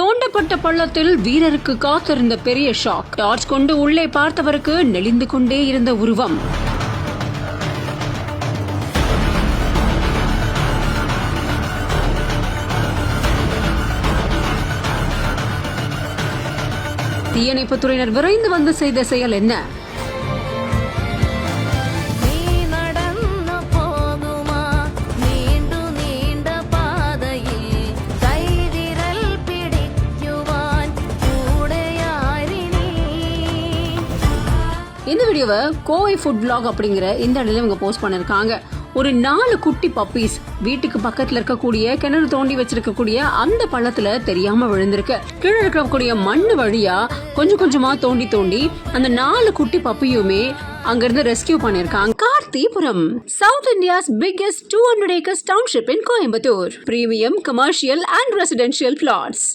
தோண்டப்பட்ட பள்ளத்தில் வீரருக்கு காத்திருந்த பெரிய ஷாக். டார்ச் கொண்டு உள்ளே பார்த்தவருக்கு நெளிந்து கொண்டே இருந்த உருவம். தீயணைப்புத்துறையினர் விரைந்து வந்து செய்த செயல் என்ன? இந்த வீடியோவை கோவை ஃபுட் vlog அப்படிங்கிற இந்த இடத்துல இவங்க போஸ்ட் பண்ணிருக்காங்க. ஒரு 4 குட்டி பப்பீஸ் வீட்டுக்கு பக்கத்துல இருக்கக்கூடிய கிணறு தோண்டி வச்சிருக்கக்கூடிய அந்த பள்ளத்துல தெரியாம விழுந்திருக்கு. கீழே இருக்கக்கூடிய மண்ணு வழியா கொஞ்சம் கொஞ்சமா தோண்டி அந்த 4 குட்டி பப்பியுமே அங்கிருந்து ரெஸ்கியூ பண்ணிருக்காங்க. Karthipuram, South India's biggest 200 acres township in Coimbatore. Premium commercial and residential plots.